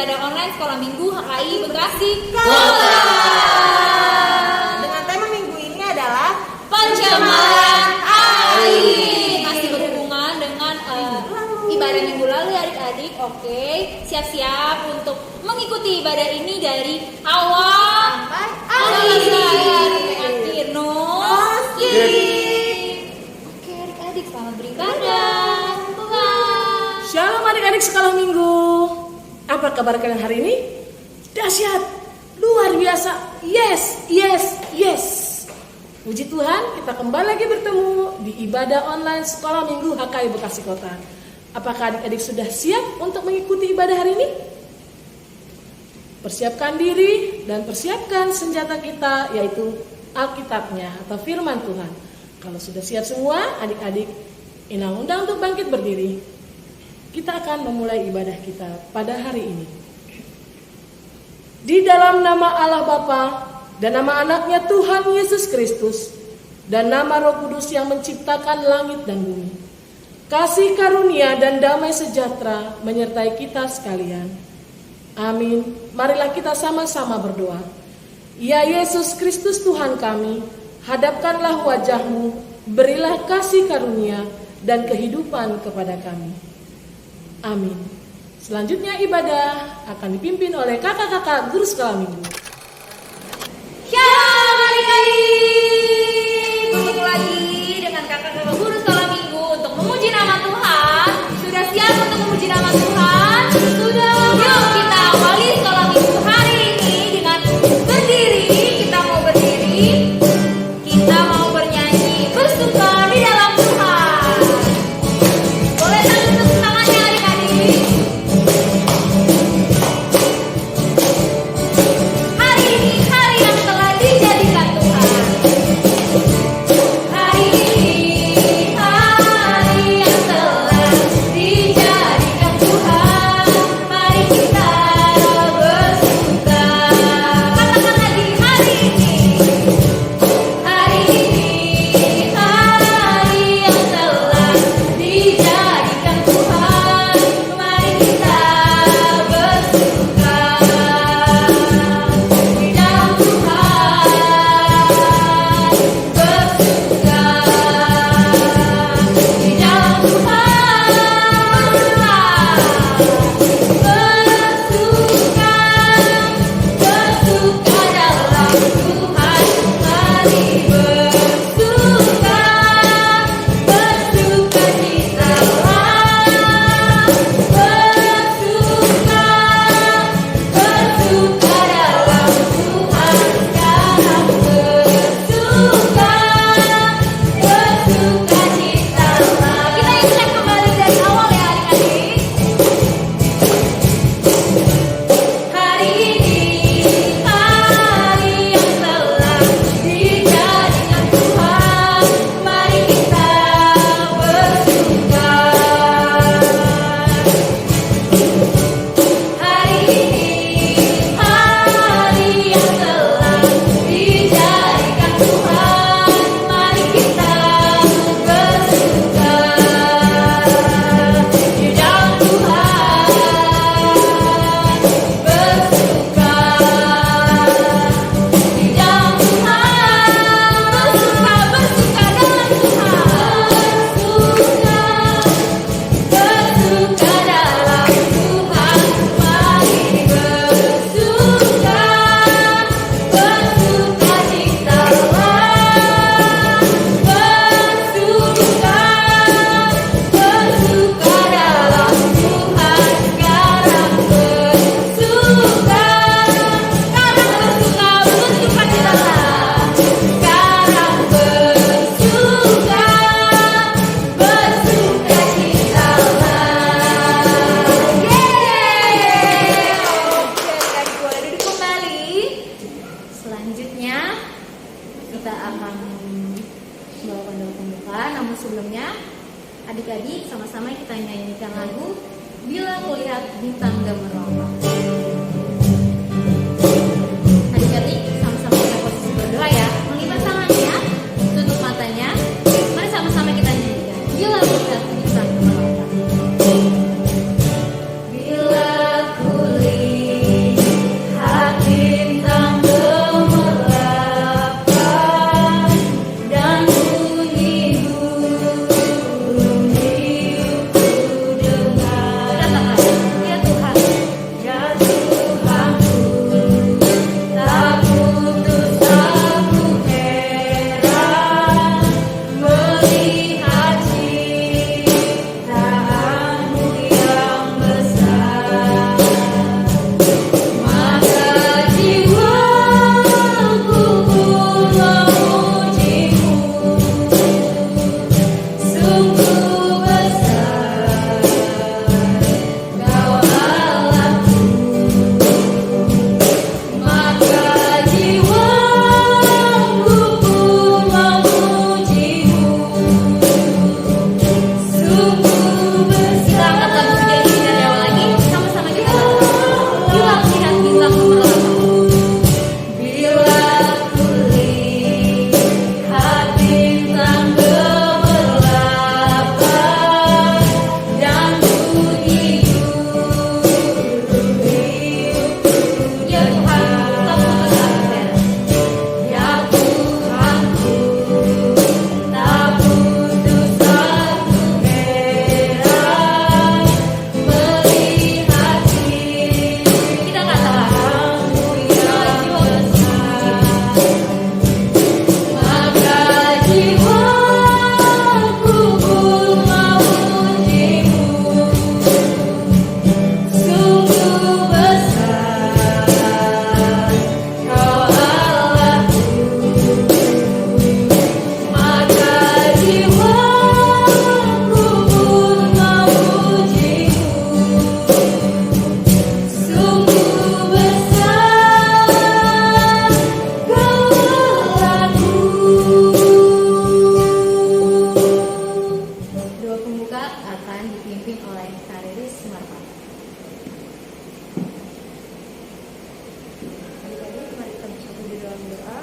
ibadah online sekolah minggu HKI Bekasi Kota. Dengan tema minggu ini adalah Pencemaran air. Masih berhubungan dengan ibadah minggu lalu adik-adik. Oke, siap-siap untuk mengikuti ibadah ini dari awal sampai akhir. Oke, adik-adik selamat beribadah. Tuhan. Shalom adik-adik sekolah minggu. Apa kabar kalian hari ini? Dahsyat, luar biasa. Yes. Puji Tuhan, kita kembali lagi bertemu di ibadah online sekolah minggu HKI Bekasi Kota. Apakah adik-adik sudah siap untuk mengikuti ibadah hari ini? Persiapkan diri dan persiapkan senjata kita, yaitu Alkitabnya atau firman Tuhan. Kalau sudah siap semua, adik-adik, Ina undang untuk bangkit berdiri. Kita akan memulai ibadah kita pada hari ini. Di dalam nama Allah Bapa dan nama anaknya Tuhan Yesus Kristus dan nama Roh Kudus yang menciptakan langit dan bumi, kasih karunia dan damai sejahtera menyertai kita sekalian. Amin. Marilah kita sama-sama berdoa. Ya Yesus Kristus Tuhan kami, hadapkanlah wajah-Mu, berilah kasih karunia dan kehidupan kepada kami. Amin. Selanjutnya ibadah akan dipimpin oleh kakak-kakak guru sekolah minggu. Shalom adik-adik. Bertemu lagi dengan kakak-kakak guru sekolah minggu untuk memuji nama Tuhan. Sudah siap untuk memuji nama Tuhan? Sudah. Yuk kita awali sekolah minggu hari ini dengan berdiri. Kita mau berdiri. Kita mau bernyanyi bersuka di dalam Tuhan. Boleh tepuk tangannya adik-adik. Hari ini hari yang telah dijadikan Tuhan. Hari ini hari yang telah dijadikan Tuhan. Mari kita bersuka. Katakan lagi hari ini. Hari ini hari yang telah dijadikan Tuhan. Mari kita bersuka di dalam Tuhan. Bersuka di dalam Tuhan. Bersuka dalam Tuhan. Mari bersuka, bersuka citalah. Bersuka, bersuka dalam Tuhan. Sekarang bersuka, bersuka citalah. Kita ingat kembali dari awal ya adik-adik. Hari ini hari yang telah dijadikan Tuhan. Mari kita bersuka. Hari ini hari yang telah dijadikan Tuhan. Mari kita bersuka di dalam Tuhan. Bersuka di dalam Tuhan. Bersuka, bersuka dalam Tuhan. Bersuka dalam Tuhan. Mari bersuka, bersuka citalah. Bersuka, bersuka dalam Tuhan. Sekarang bersuka, bersuka citalah. Sekarang bersuka, bersuka citalah. Yeay. Oke, adik-adik boleh duduk kembali. Selanjutnya kita akan membawakan doa pembuka. Namun sebelumnya, adik-adik sama-sama kita nyanyikan lagu Bila Kulihat Bintang Gemerlap. Adik-adik sama-sama kita posisi berdoa ya. Mengibas tangannya, tutup matanya. Mari sama-sama kita nyanyikan Bila Kulihat Bintang Gemerlap. Bila kulihat pembuka akan dipimpin oleh Kariris Marpa. Adik-adik, mari kita bersatu di dalam doa.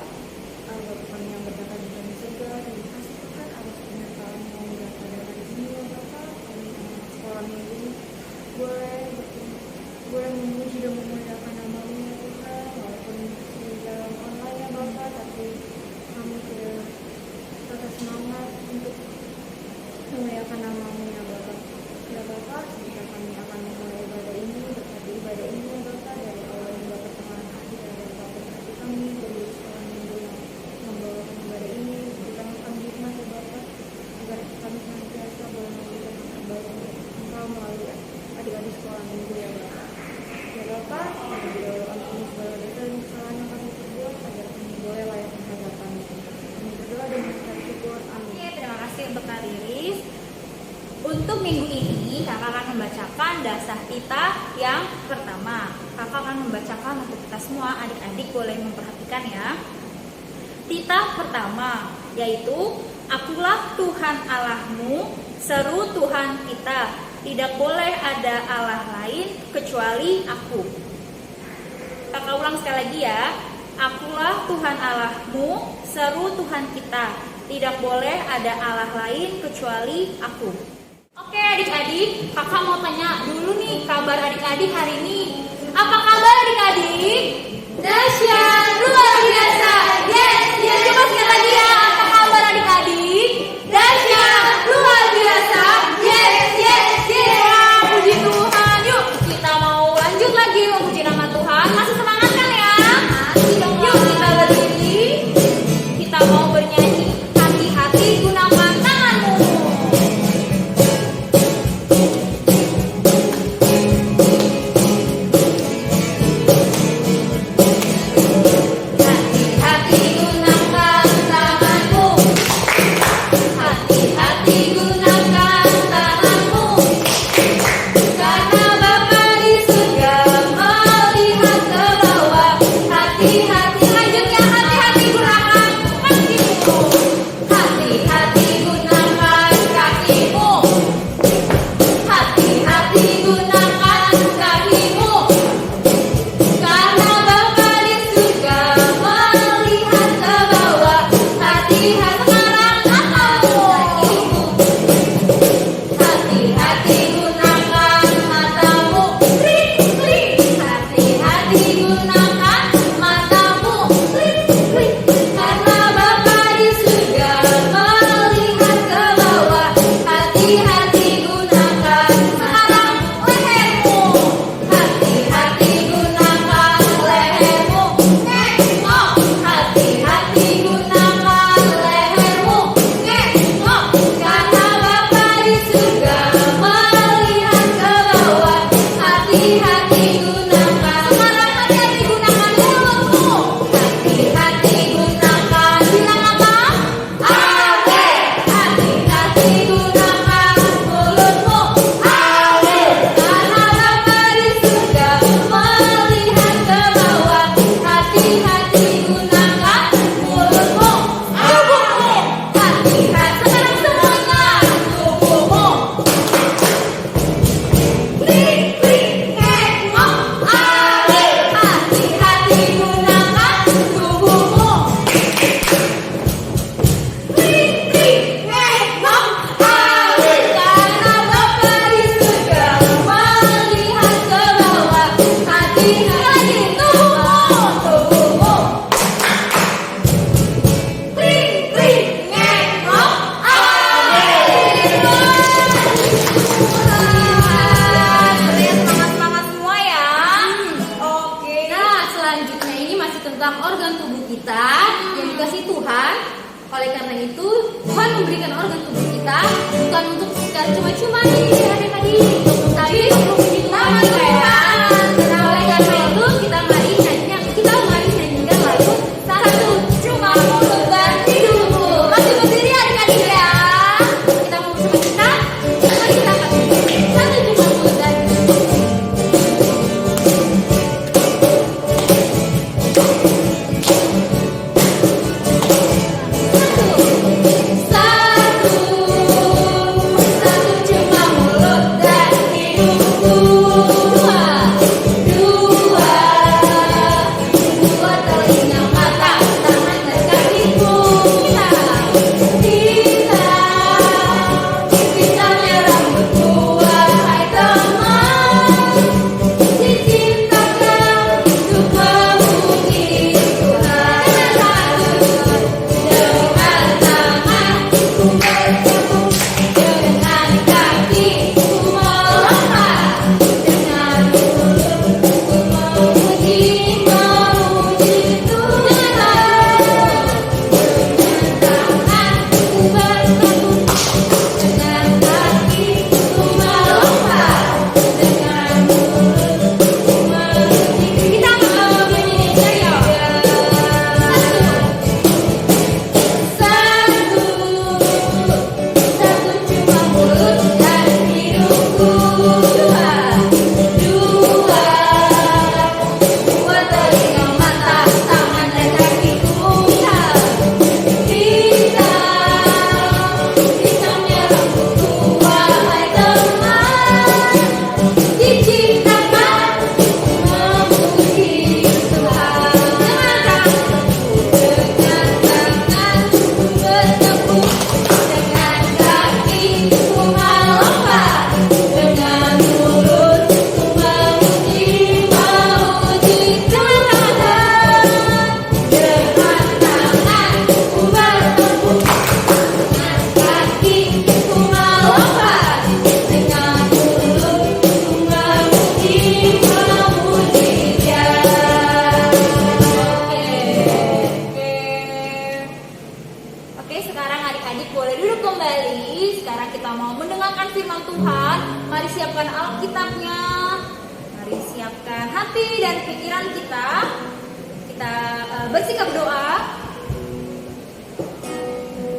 Bapa kami yang berada di dalam surga, terima kasih Tuhan atas penyertaan-Mu yang pada hari ini ya Bapa. Kami anak sekolah minggu ini boleh memuji dan memuliakan nama-Mu ya Tuhan, walaupun di dalam online ya Bapa, tapi kami tidak tetap semangat untuk memuliakan nama-Mu ya Bapa. Ya Bapa, jika kami akan memulai ibadah ini, berkati ibadah ini ya Bapa, dari awal hingga pertengahan hati dan dari Bapa hati kami, dari sekolah minggu yang membawakan ibadah ini, berikan kami hikmat ya Bapa, agar kami senantiasa boleh memberikan yang terbaik untuk Engkau melalui adik-adik sekolah minggu ya Bapa. Ya Bapa, kami berdoa kami segala dosa dan kesalahan yang kami perbuat, agar kami boleh layak menghadapan. Kami berdoa dan mengucap syukur. Amin. Oke, terima kasih untuk Kak Riris. Untuk minggu ini, kakak akan membacakan dasar kita yang pertama. Kakak akan membacakan untuk kita semua, adik-adik boleh memperhatikan ya. Titah pertama, yaitu Akulah Tuhan Allahmu, seru Tuhan kita. Tidak boleh ada Allah lain kecuali Aku. Kakak ulang sekali lagi ya. Akulah Tuhan Allahmu, seru Tuhan kita. Tidak boleh ada Allah lain kecuali Aku. Oke adik-adik, kakak mau tanya dulu nih kabar adik-adik hari ini. Apa kabar adik-adik? Dahsyat, luar biasa. Yes, yes, coba sekali lagi ya. Apa kabar adik-adik? Dahsyat, luar biasa. Yes, yes, yes. Puji Tuhan. Yuk, kita mau lanjut lagi memuji nama Tuhan. Masih semangat kan ya? Yuk kita berdiri. Kita mau bernyanyi. Hati-hati gunakan tanganmu. Hati-hati gunakan tanganmu. Hati-hati gunakan tanganmu. Karena Bapa di surga melihat ke bawah. Hati-hati, lanjut ya, hati-hati gunakan kakimu. Hati-hati gunakan kakimu. Hati-hati gunakan kakimu. Karena Bapa di surga melihat ke bawah. Hati-hati sekarang matamu. Hati-hati gunakan matamu. Klik, klik. Hati-hati gunakan matamu. Klik, klik. Karena Bapa di surga melihat ke bawah. Hati-hati gunakan sekarang lehermu. Hati-hati gunakan lehermu. Nengok. Hati-hati gunakan lehermu. Nengok. Karena Bapa di surga melihat ke bawah. Hati-hati gunakan sekarang, hati-hati gunakan mulutmu. Hati-hati gunakan, bilang apa? Amin. Hati-hati gunakan mulutmu. Amin. Karena Bapa di surga melihat ke bawah. Hati-hati gunakan mulutmu. Tubuhmu. Hati-hati sekarang semuanya. Tubuhmu. Klik, klik, nengok. Amin. Hati-hati gunakan tubuhmu. Klik, klik, nengok. Amin. Karena Bapa di surga melihat ke bawah. Hati-hati tubuhmu. Tubuhmu. Klik, klik, nengok. Amin. Kalian semangat-semangat semua ya. Oke. Nah, selanjutnya ini masih tentang organ tubuh kita yang dikasih Tuhan. Oleh karena itu, Tuhan memberikan organ tubuh kita bukan untuk secara cuma-cuma nih adik-adik, tapi untuk puji Tuhan juga ya. Nah, oleh karena itu kita mari nyanyikan lagu satu cuma mulut dan hidupku. Masih berdiri adik-adik ya. Kita mau bersama kita. Mari kita angkat satu cuma mulut dan hidupku. Satu, satu, satu firman Tuhan. Mari siapkan Alkitabnya. Mari siapkan hati dan pikiran kita. Kita bersikap doa.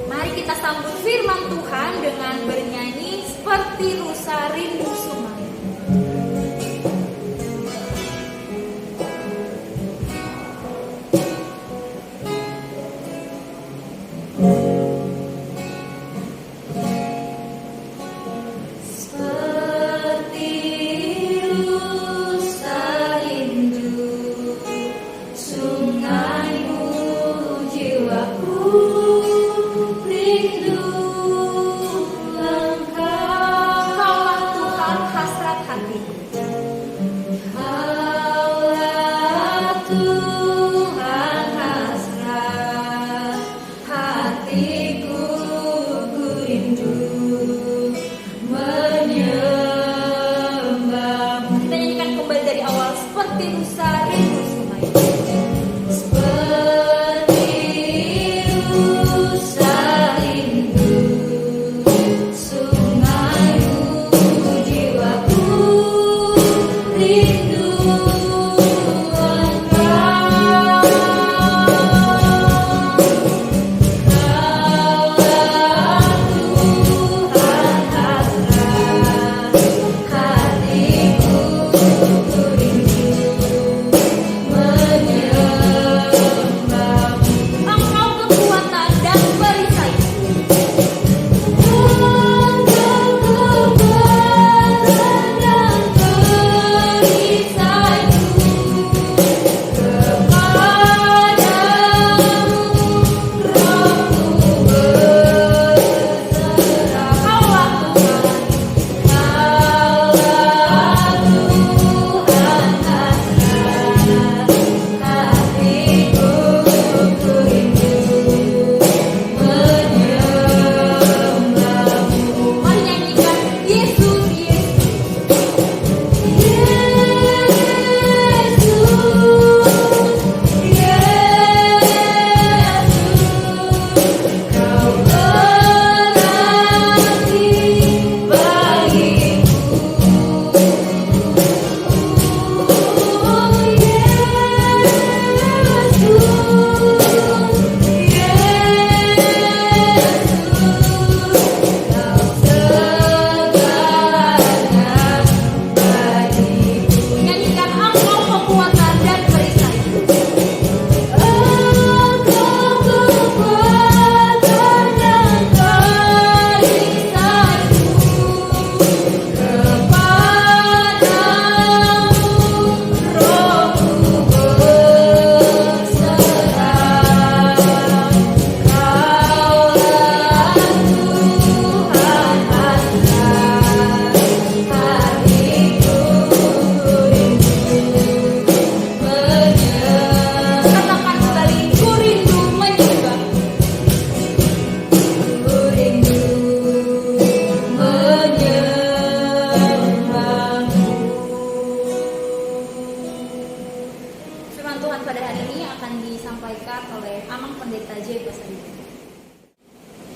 Mari kita sambut firman Tuhan dengan bernyanyi seperti rusa rindu sungai.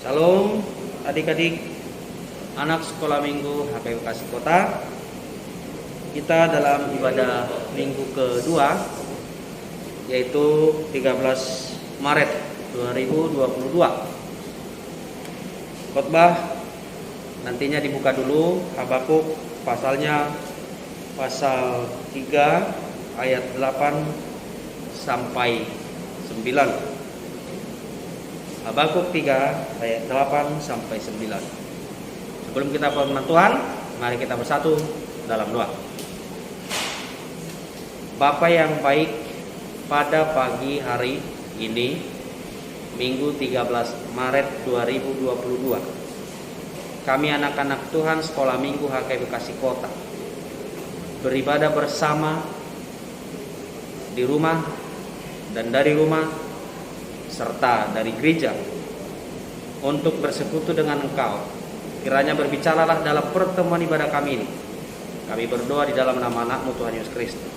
Shalom adik-adik anak sekolah minggu HKBP Bekasi Kota. Kita dalam ibadah minggu kedua, yaitu 13 Maret 2022. Khotbah nantinya dibuka dulu Habakuk pasalnya pasal 3 ayat 8 sampai 9. Habakuk 3 ayat 8 sampai 9. Sebelum kita firman Tuhan, mari kita bersatu dalam doa. Bapa yang baik, pada pagi hari ini Minggu 13 Maret 2022, kami anak-anak Tuhan Sekolah Minggu HKBP Bekasi Kota beribadah bersama di rumah dan dari rumah serta dari gereja untuk bersekutu dengan Engkau. Kiranya berbicaralah dalam pertemuan ibadah kami ini. Kami berdoa di dalam nama anak-Mu Tuhan Yesus Kristus.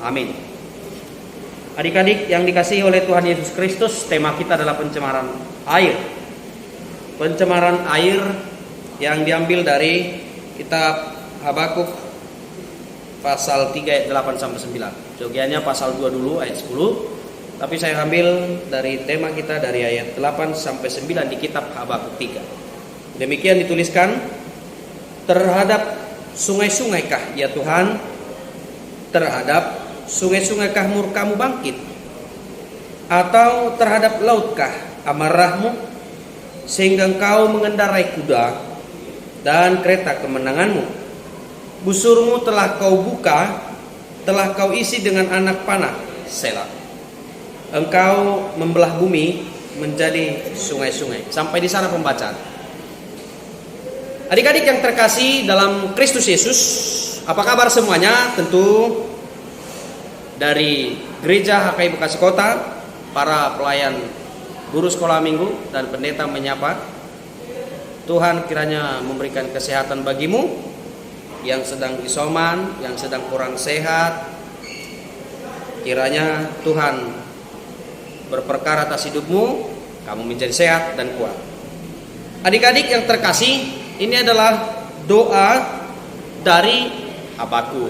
Amin. Adik-adik yang dikasihi oleh Tuhan Yesus Kristus, tema kita adalah pencemaran air. Pencemaran air yang diambil dari kitab Habakuk pasal 3 ayat 8 sampai 9. Jogiannya pasal 2 dulu ayat 10. Tapi saya ambil dari tema kita dari ayat 8 sampai 9 di kitab Habakuk 3. Demikian dituliskan, terhadap sungai-sungaikah ya Tuhan, terhadap sungai-sungaikah murkamu bangkit, atau terhadap lautkah amarahmu, sehingga engkau mengendarai kuda dan kereta kemenanganmu. Busurmu telah kau buka, telah kau isi dengan anak panah, Selah. Engkau membelah bumi menjadi sungai-sungai. Sampai di sana pembacaan. Adik-adik yang terkasih dalam Kristus Yesus, apa kabar semuanya? Tentu dari Gereja HKI Bekasi Kota, para pelayan guru sekolah minggu dan pendeta menyapa. Tuhan kiranya memberikan kesehatan bagimu yang sedang isoman, yang sedang kurang sehat. Kiranya Tuhan berperkara atas hidupmu, kamu menjadi sehat dan kuat. Adik-adik yang terkasih, ini adalah doa dari Habakuk.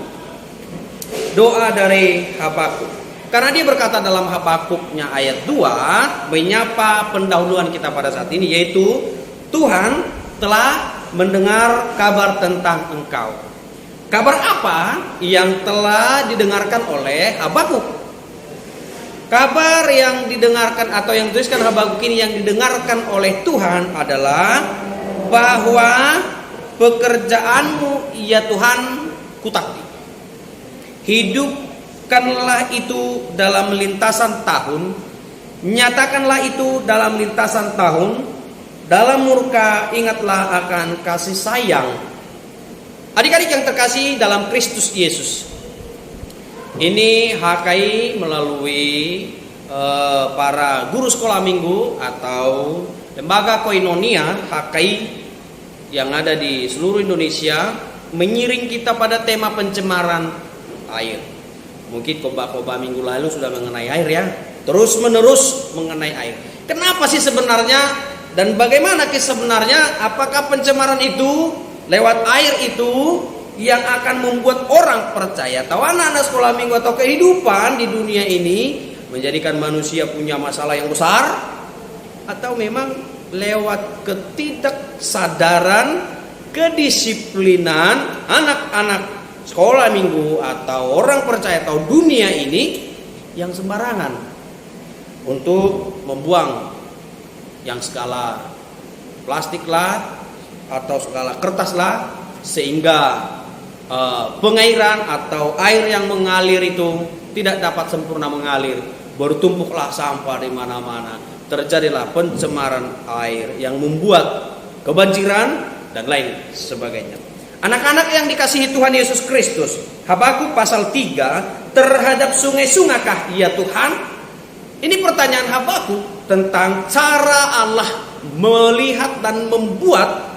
Doa dari Habakuk. Karena dia berkata dalam Habakuknya ayat 2, menyapa pendahuluan kita pada saat ini, yaitu Tuhan telah mendengar kabar tentang engkau. Kabar apa yang telah didengarkan oleh Habakuk? Kabar yang didengarkan atau yang dituliskan Habakuk ini yang didengarkan oleh Tuhan adalah bahwa pekerjaanmu ya Tuhan kutakti. Hidupkanlah itu dalam lintasan tahun, nyatakanlah itu dalam lintasan tahun, dalam murka ingatlah akan kasih sayang. Adik-adik yang terkasih dalam Kristus Yesus, ini HKI melalui para guru sekolah minggu atau lembaga koinonia HKI yang ada di seluruh Indonesia mengiring kita pada tema pencemaran air. Mungkin khotbah minggu lalu sudah mengenai air ya, terus menerus mengenai air. Kenapa sih sebenarnya dan bagaimana sebenarnya? Apakah pencemaran itu lewat air itu yang akan membuat orang percaya atau anak-anak sekolah minggu atau kehidupan di dunia ini menjadikan manusia punya masalah yang besar, atau memang lewat ketidaksadaran, kedisiplinan anak-anak sekolah minggu atau orang percaya atau dunia ini yang sembarangan untuk membuang yang skala plastik lah atau skala kertas lah, sehingga pengairan atau air yang mengalir itu tidak dapat sempurna mengalir, bertumpuklah sampah di mana-mana, terjadilah pencemaran air yang membuat kebanjiran dan lain sebagainya. Anak-anak yang dikasihi Tuhan Yesus Kristus, Habakuk pasal 3, terhadap sungai-sungaikah ya Tuhan? Ini pertanyaan Habakuk tentang cara Allah melihat dan membuat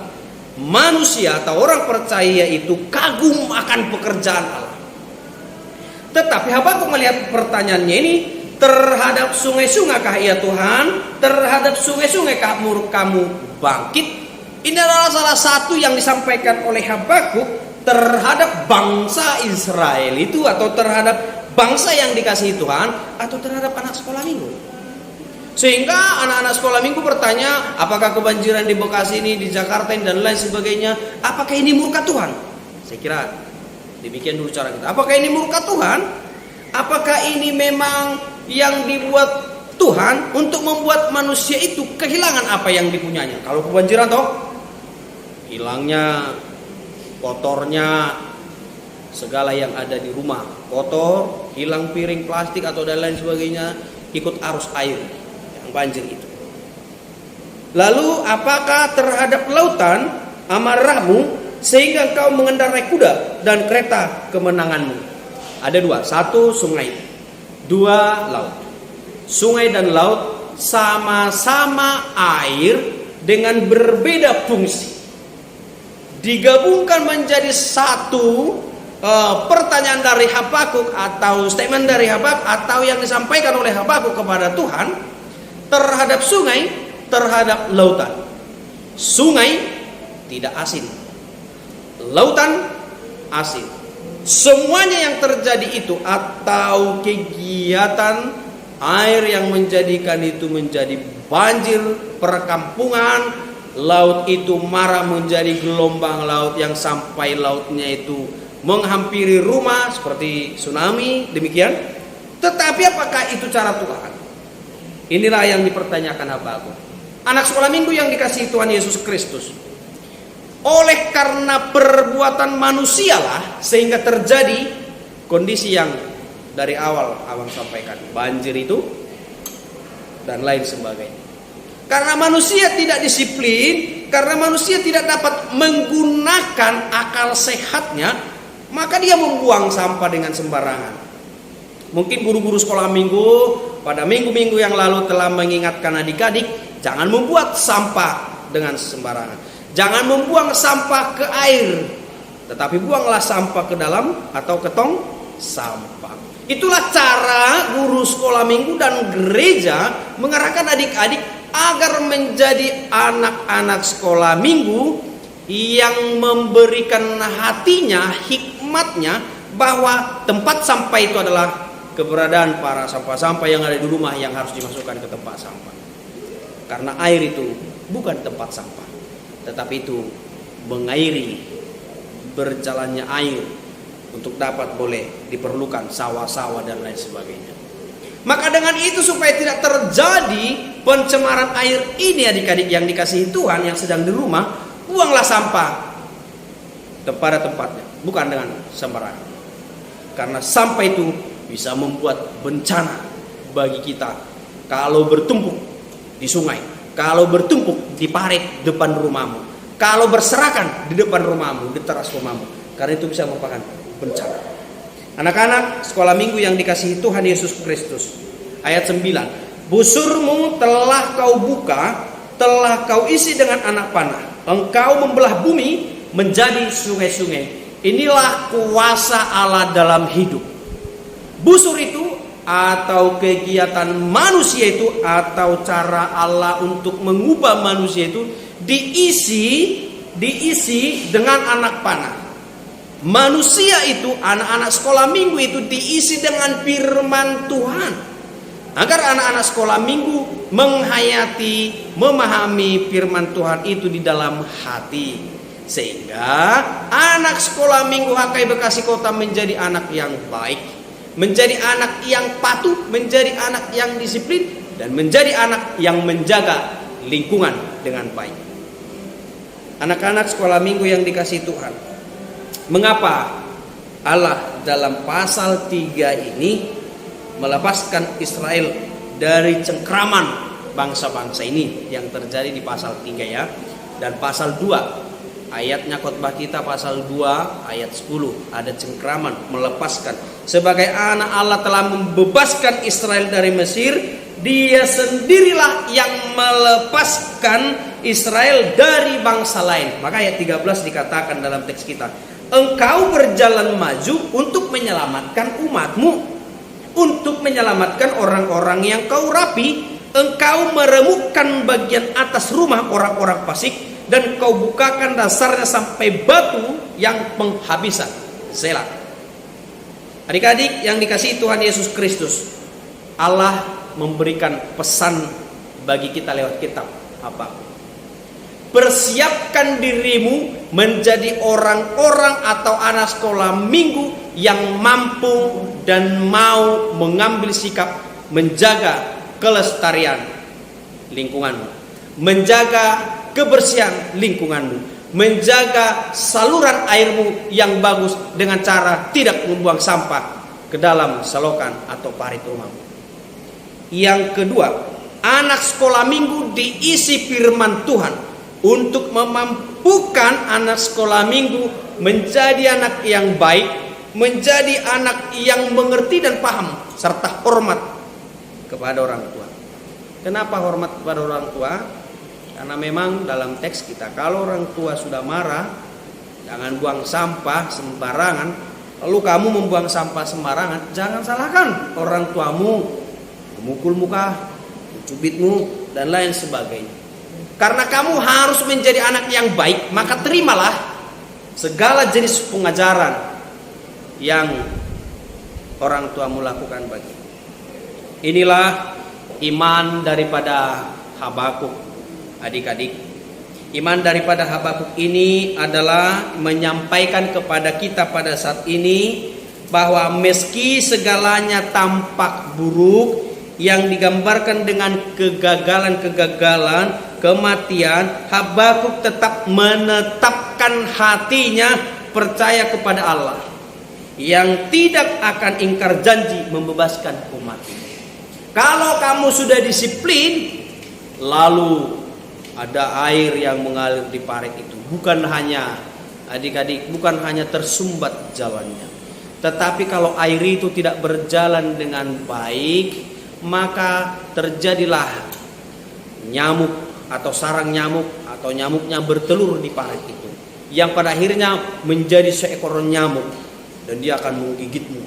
manusia atau orang percaya itu kagum akan pekerjaan Allah. Tetapi Habakuk melihat pertanyaannya ini, terhadap sungai-sungaikah ya Tuhan? Terhadap sungai-sungaikah murkamu bangkit? Ini adalah salah satu yang disampaikan oleh Habakuk terhadap bangsa Israel itu, atau terhadap bangsa yang dikasihi Tuhan, atau terhadap anak sekolah minggu. Sehingga anak-anak sekolah minggu bertanya, apakah kebanjiran di Bekasi ini, di Jakarta ini, dan lain sebagainya, apakah ini murka Tuhan? Saya kira demikian dulu cara kita. Apakah ini murka Tuhan? Apakah ini memang yang dibuat Tuhan untuk membuat manusia itu kehilangan apa yang dipunyanya? Kalau kebanjiran toh, hilangnya, kotornya, segala yang ada di rumah kotor, hilang piring plastik atau dan lain sebagainya, ikut arus air banjir itu. Lalu apakah terhadap lautan amarahmu sehingga engkau mengendarai kuda dan kereta kemenanganmu? Ada dua, satu sungai, dua laut. Sungai dan laut sama-sama air dengan berbeda fungsi, digabungkan menjadi satu pertanyaan dari Habakuk atau statement dari Habakuk atau yang disampaikan oleh Habakuk kepada Tuhan terhadap sungai, terhadap lautan. Sungai tidak asin. Lautan asin. Semuanya yang terjadi itu atau kegiatan air yang menjadikan itu menjadi banjir perkampungan, laut itu marah menjadi gelombang laut yang sampai lautnya itu menghampiri rumah seperti tsunami, demikian. Tetapi apakah itu cara Tuhan? Inilah yang dipertanyakan hamba-Ku. Anak sekolah minggu yang dikasihi Tuhan Yesus Kristus. Oleh karena perbuatan manusialah sehingga terjadi kondisi yang dari awal abang sampaikan, banjir itu dan lain sebagainya. Karena manusia tidak disiplin, karena manusia tidak dapat menggunakan akal sehatnya, maka dia membuang sampah dengan sembarangan. Mungkin guru-guru sekolah minggu pada minggu-minggu yang lalu telah mengingatkan adik-adik, jangan membuat sampah dengan sembarangan. Jangan membuang sampah ke air, tetapi buanglah sampah ke dalam atau ke tong sampah. Itulah cara guru sekolah minggu dan gereja mengarahkan adik-adik agar menjadi anak-anak sekolah minggu yang memberikan hatinya, hikmatnya, bahwa tempat sampah itu adalah keberadaan para sampah-sampah yang ada di rumah yang harus dimasukkan ke tempat sampah. Karena air itu bukan tempat sampah, tetapi itu mengairi berjalannya air untuk dapat boleh diperlukan sawah-sawah dan lain sebagainya. Maka dengan itu supaya tidak terjadi pencemaran air ini, adik-adik yang dikasihi Tuhan yang sedang di rumah, buanglah sampah pada tempatnya, bukan dengan sembarangan. Karena sampah itu bisa membuat bencana bagi kita kalau bertumpuk di sungai, kalau bertumpuk di parit depan rumahmu, kalau berserakan di depan rumahmu, di teras rumahmu. Karena itu bisa merupakan bencana. Anak-anak sekolah minggu yang dikasihi Tuhan Yesus Kristus, ayat 9. Busurmu telah kau buka, telah kau isi dengan anak panah. Engkau membelah bumi menjadi sungai-sungai. Inilah kuasa Allah dalam hidup. Busur itu atau kegiatan manusia itu atau cara Allah untuk mengubah manusia itu diisi dengan anak panah. Manusia itu, anak-anak sekolah minggu itu diisi dengan firman Tuhan, agar anak-anak sekolah minggu menghayati, memahami firman Tuhan itu di dalam hati, sehingga anak sekolah minggu HKI Bekasi Kota menjadi anak yang baik, menjadi anak yang patuh, menjadi anak yang disiplin, dan menjadi anak yang menjaga lingkungan dengan baik. Anak-anak sekolah minggu yang dikasihi Tuhan, mengapa Allah dalam pasal 3 ini melepaskan Israel dari cengkraman bangsa-bangsa ini yang terjadi di pasal 3 ya. Dan pasal 2 ayatnya khotbah kita pasal 2 ayat 10 ada cengkraman, melepaskan. Sebagai anak Allah telah membebaskan Israel dari Mesir, Dia sendirilah yang melepaskan Israel dari bangsa lain. Maka ayat 13 dikatakan dalam teks kita, engkau berjalan maju untuk menyelamatkan umatmu, untuk menyelamatkan orang-orang yang kau rapi. Engkau meremukkan bagian atas rumah orang-orang fasik, dan kau bukakan dasarnya sampai batu yang penghabisan. Selah. Adik-adik yang dikasihi Tuhan Yesus Kristus, Allah memberikan pesan bagi kita lewat kitab apa? Persiapkan dirimu menjadi orang-orang atau anak sekolah minggu yang mampu dan mau mengambil sikap menjaga kelestarian lingkunganmu, menjaga kebersihan lingkunganmu, menjaga saluran airmu yang bagus dengan cara tidak membuang sampah ke dalam selokan atau parit rumahmu. Yang kedua, anak sekolah minggu diisi firman Tuhan untuk memampukan anak sekolah minggu menjadi anak yang baik, menjadi anak yang mengerti dan paham serta hormat kepada orang tua. Kenapa hormat kepada orang tua? Karena memang dalam teks kita, kalau orang tua sudah marah, jangan buang sampah sembarangan. Lalu kamu membuang sampah sembarangan, jangan salahkan orang tuamu, memukul muka, mencubitmu, dan lain sebagainya. Karena kamu harus menjadi anak yang baik, maka terimalah segala jenis pengajaran yang orang tuamu lakukan bagi. Inilah iman daripada Habakuk, adik-adik. Iman daripada Habakuk ini adalah menyampaikan kepada kita pada saat ini bahwa meski segalanya tampak buruk, yang digambarkan dengan kegagalan-kegagalan, kematian, Habakuk tetap menetapkan hatinya percaya kepada Allah yang tidak akan ingkar janji membebaskan umatnya. Kalau kamu sudah disiplin, lalu ada air yang mengalir di parit itu. Bukan hanya, adik-adik, bukan hanya tersumbat jalannya, tetapi kalau air itu tidak berjalan dengan baik, maka terjadilah nyamuk atau sarang nyamuk atau nyamuknya bertelur di parit itu, yang pada akhirnya menjadi seekor nyamuk dan dia akan menggigitmu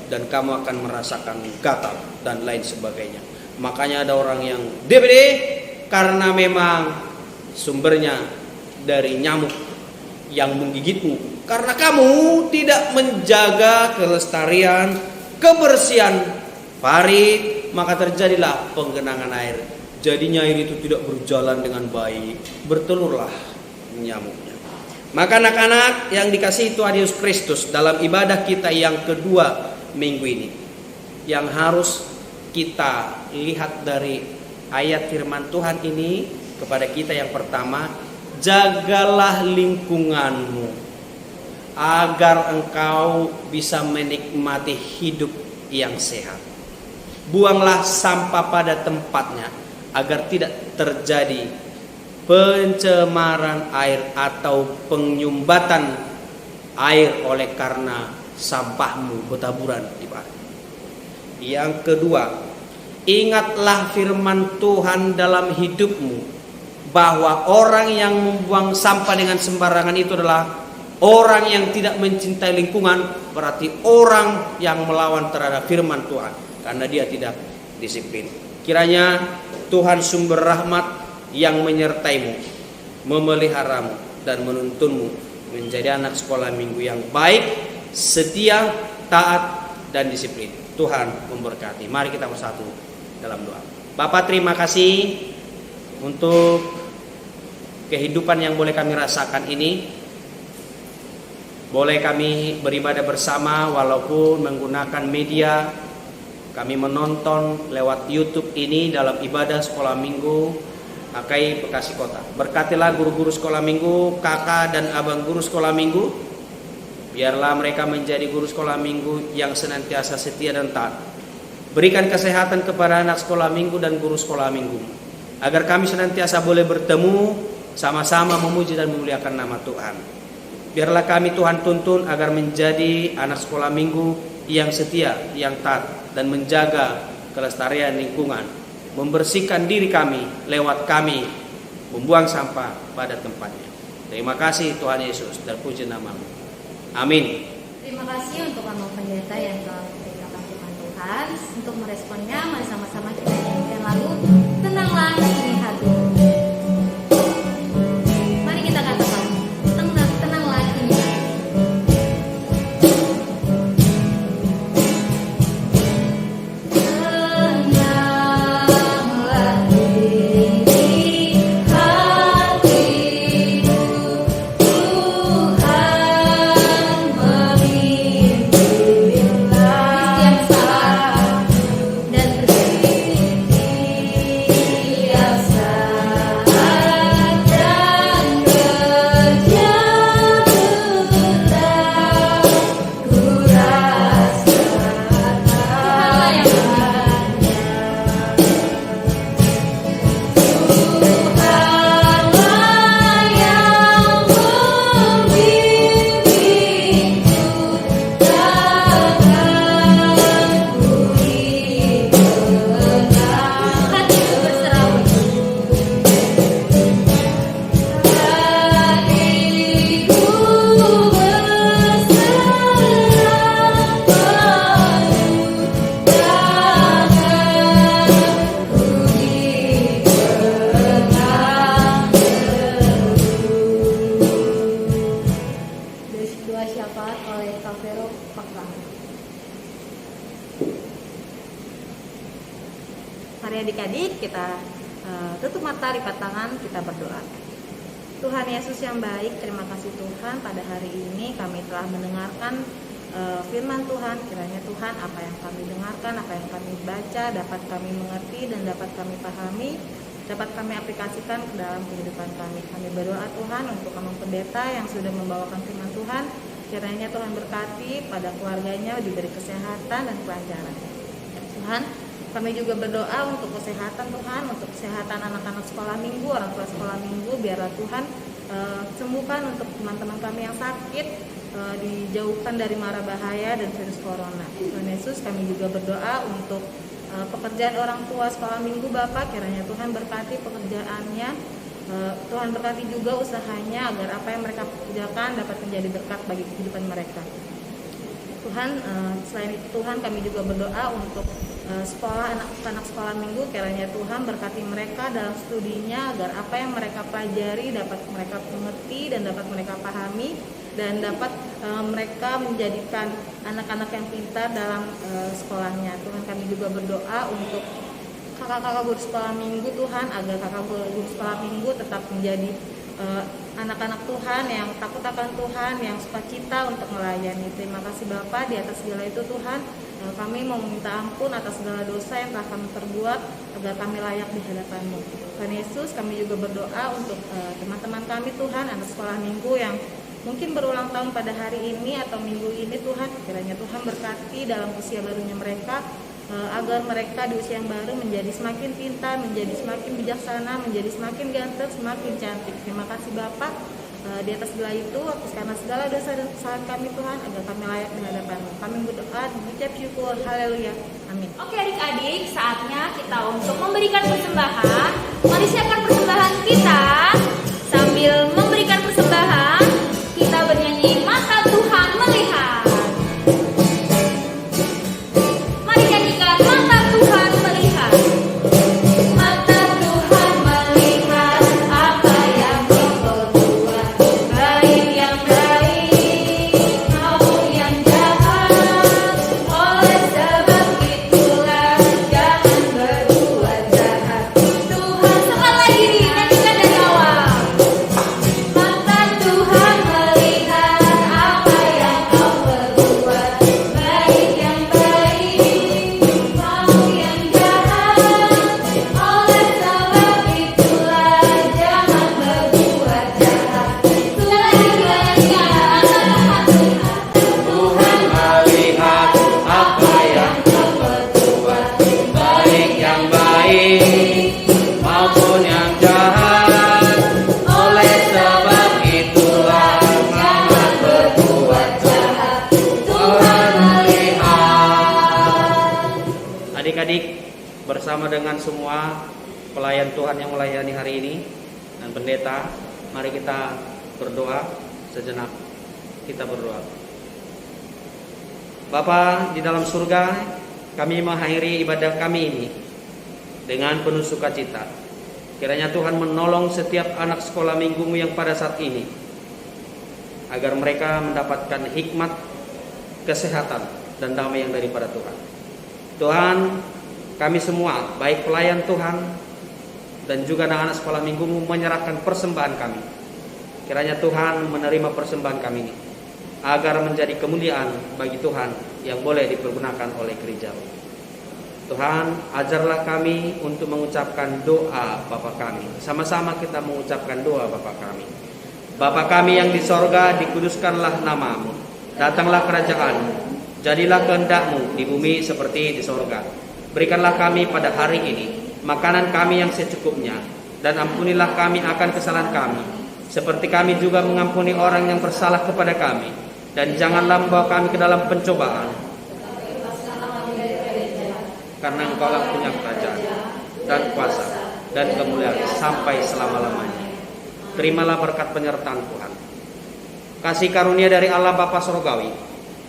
dan kamu akan merasakan gatal dan lain sebagainya. Makanya ada orang yang DBD karena memang sumbernya dari nyamuk yang menggigitmu, karena kamu tidak menjaga kelestarian, kebersihan parit, maka terjadilah penggenangan air. Jadinya air itu tidak berjalan dengan baik, bertelurlah nyamuknya. Maka anak-anak yang dikasihi Tuhan Yesus Kristus, dalam ibadah kita yang kedua minggu ini, yang harus kita lihat dari ayat firman Tuhan ini kepada kita, yang pertama, jagalah lingkunganmu agar engkau bisa menikmati hidup yang sehat. Buanglah sampah pada tempatnya agar tidak terjadi pencemaran air atau penyumbatan air oleh karena sampahmu bertaburan di parit. Yang kedua, ingatlah firman Tuhan dalam hidupmu bahwa orang yang membuang sampah dengan sembarangan itu adalah orang yang tidak mencintai lingkungan, berarti orang yang melawan terhadap firman Tuhan karena dia tidak disiplin. Kiranya Tuhan sumber rahmat yang menyertaimu, memeliharamu dan menuntunmu menjadi anak sekolah minggu yang baik, setia, taat dan disiplin. Tuhan memberkati. Mari kita bersatu dalam doa. Bapa, terima kasih untuk kehidupan yang boleh kami rasakan ini. Boleh kami beribadah bersama walaupun menggunakan media. Kami menonton lewat YouTube ini dalam ibadah sekolah minggu AKI Bekasi Kota. Berkatilah guru-guru sekolah minggu, kakak dan abang guru sekolah minggu. Biarlah mereka menjadi guru sekolah minggu yang senantiasa setia dan taat. Berikan kesehatan kepada anak sekolah minggu dan guru sekolah minggu, agar kami senantiasa boleh bertemu, sama-sama memuji dan memuliakan nama Tuhan. Biarlah kami Tuhan tuntun agar menjadi anak sekolah minggu yang setia, yang taat, dan menjaga kelestarian lingkungan, membersihkan diri kami lewat kami membuang sampah pada tempatnya. Terima kasih Tuhan Yesus, terpuji nama-Mu. Amin. Terima kasih untuk Anu Pendeta yang telah memberitakan firman Tuhan. Untuk meresponnya, mari sama-sama kita nyanyikan lagu Tenanglah Kini Hatimu. Mari kita katakan, tenanglah kini hatimu. Tenanglah kini hatimu, Tuhan memimpinlah setiap saat dan bersetia Bapa kami. Mari adik-adik kita tutup mata, lipat tangan, kita berdoa. Tuhan Yesus yang baik, terima kasih Tuhan, pada hari ini kami telah mendengarkan firman Tuhan. Kiranya Tuhan, apa yang kami dengarkan, apa yang kami baca dapat kami mengerti dan dapat kami pahami, dapat kami aplikasikan ke dalam kehidupan kami. Kami berdoa Tuhan untuk kamu pendeta yang sudah membawakan firman Tuhan. Kiranya Tuhan berkati pada keluarganya, diberi kesehatan dan kelancaran. Tuhan, kami juga berdoa untuk kesehatan Tuhan, untuk kesehatan anak-anak sekolah minggu, orang tua sekolah minggu. Biarlah Tuhan sembuhkan untuk teman-teman kami yang sakit, dijauhkan dari mara bahaya dan virus corona. Tuhan Yesus, kami juga berdoa untuk pekerjaan orang tua sekolah minggu Bapak. Kiranya Tuhan berkati pekerjaannya, Tuhan berkati juga usahanya, agar apa yang mereka kerjakan dapat menjadi berkat bagi kehidupan mereka. Tuhan, selain itu Tuhan, kami juga berdoa untuk sekolah anak-anak sekolah minggu. Kiranya Tuhan berkati mereka dalam studinya, agar apa yang mereka pelajari dapat mereka mengerti dan dapat mereka pahami, dan dapat mereka menjadikan anak-anak yang pintar dalam sekolahnya. Tuhan, kami juga berdoa untuk kakak-kakak guru sekolah minggu Tuhan, agar kakak guru sekolah minggu tetap menjadi anak-anak Tuhan yang takut akan Tuhan, yang sukacita untuk melayani. Terima kasih Bapa, di atas segala itu Tuhan, kami mau meminta ampun atas segala dosa yang telah kami perbuat, agar kami layak di hadapan-Mu. Tuhan Yesus, kami juga berdoa untuk teman-teman kami Tuhan, anak sekolah minggu yang mungkin berulang tahun pada hari ini atau minggu ini Tuhan. Kiranya Tuhan berkati dalam usia barunya mereka, agar mereka di usia yang baru menjadi semakin pintar, menjadi semakin bijaksana, menjadi semakin ganteng, semakin cantik. Terima kasih Bapak, di atas segala itu, karena segala dosa dan kesalahan kami Tuhan, agar kami layak di hadapan-Mu. Kami berdoa, mengucap syukur, haleluya, amin. Oke adik-adik, saatnya kita untuk memberikan persembahan. Mari siapkan persembahan kita. Sambil memberikan persembahan, kita bernyanyi Mata Tuhan Melihat. Mari nyanyikan Mata Tuhan Melihat. Mata Tuhan melihat apa yang kau perbuat, baik yang baik maupun yang jahat. Oleh sebab itulah jangan berbuat jahat. Tuhan, sekali lagi nyanyikan dari awal. Mata Tuhan melihat apa yang kau perbuat, baik yang baik maupun yang jahat. Oleh sebab itulah jangan berbuat jahat. Sekali lagi Tuhan melihat apa yang kau perbuat, baik yang baik maupun yang jahat. Oleh sebab itulah jangan berbuat jahat. Tuhan melihat. Adik-adik, bersama dengan semua pelayan Tuhan yang melayani hari ini dan pendeta, mari kita berdoa sejenak. Kita berdoa. Bapa di dalam surga, kami mengakhiri ibadah kami ini dengan penuh sukacita. Kiranya Tuhan menolong setiap anak sekolah minggumu yang pada saat ini, agar mereka mendapatkan hikmat, kesehatan, dan damai yang daripada Tuhan. Tuhan, kami semua, baik pelayan Tuhan dan juga anak-anak sekolah minggumu, menyerahkan persembahan kami. Kiranya Tuhan menerima persembahan kami ini, agar menjadi kemuliaan bagi Tuhan yang boleh dipergunakan oleh gereja. Tuhan, ajarlah kami untuk mengucapkan doa Bapa kami. Sama-sama kita mengucapkan doa Bapa kami. Bapa kami yang di sorga, dikuduskanlah namamu. Datanglah kerajaan-Mu. Jadilah kehendak-Mu di bumi seperti di sorga. Berikanlah kami pada hari ini makanan kami yang secukupnya, dan ampunilah kami akan kesalahan kami, seperti kami juga mengampuni orang yang bersalah kepada kami. Dan janganlah membawa kami ke dalam pencobaan, karena Engkaulah punya kerajaan dan kuasa dan kemuliaan sampai selama-lamanya. Terimalah berkat penyertaan Tuhan, kasih karunia dari Allah Bapa Surgawi,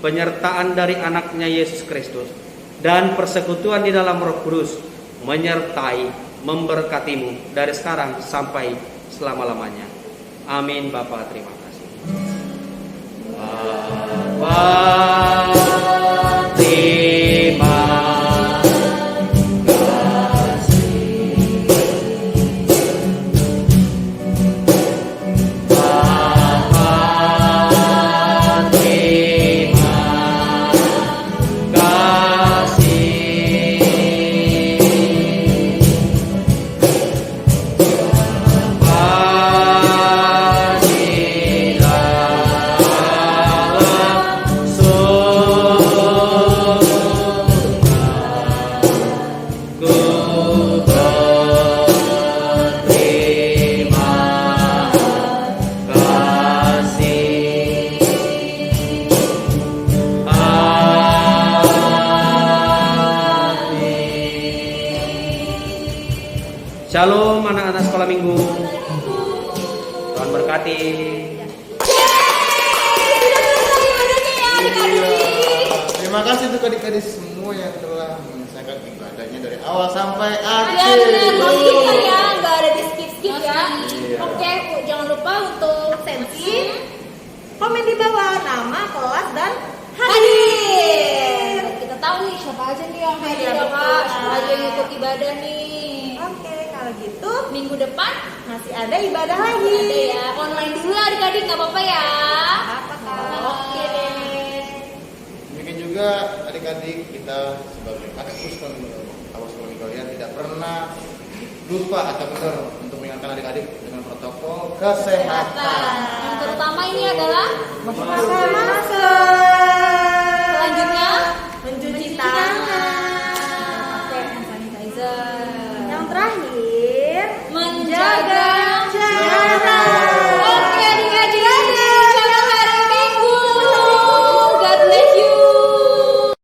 penyertaan dari anaknya Yesus Kristus, dan persekutuan di dalam Roh Kudus menyertai, memberkatimu dari sekarang sampai selama-lamanya. Amin. Bapa, terima kasih. Bapa Shalom anak-anak sekolah minggu. Tuhan berkati. Terima kasih untuk adik-adik semua yang telah menyelesaikan ibadahnya dari awal sampai Iya akhir. bener, konsisten ya, nggak ada di skip ya. Iya. Oke, jangan lupa untuk absensi. Komen di bawah nama, kelas, dan hadir. Kita tahu nih siapa aja nih yang hadir Iya, ya betul. Kak, siapa aja yang ikut ibadah nih. Oke, kalau gitu Minggu depan masih ada ibadah lagi. ada ya, online dulu adik-adik nggak apa-apa ya. Apa Kak? Oke deh. Demikian juga adik-adik kita sebagai kakak Kristen awal sekolah minggu kalian tidak pernah lupa atau benar untuk mengingatkan adik-adik dengan protokol kesehatan. Yang terutama ini adalah Memakai masker.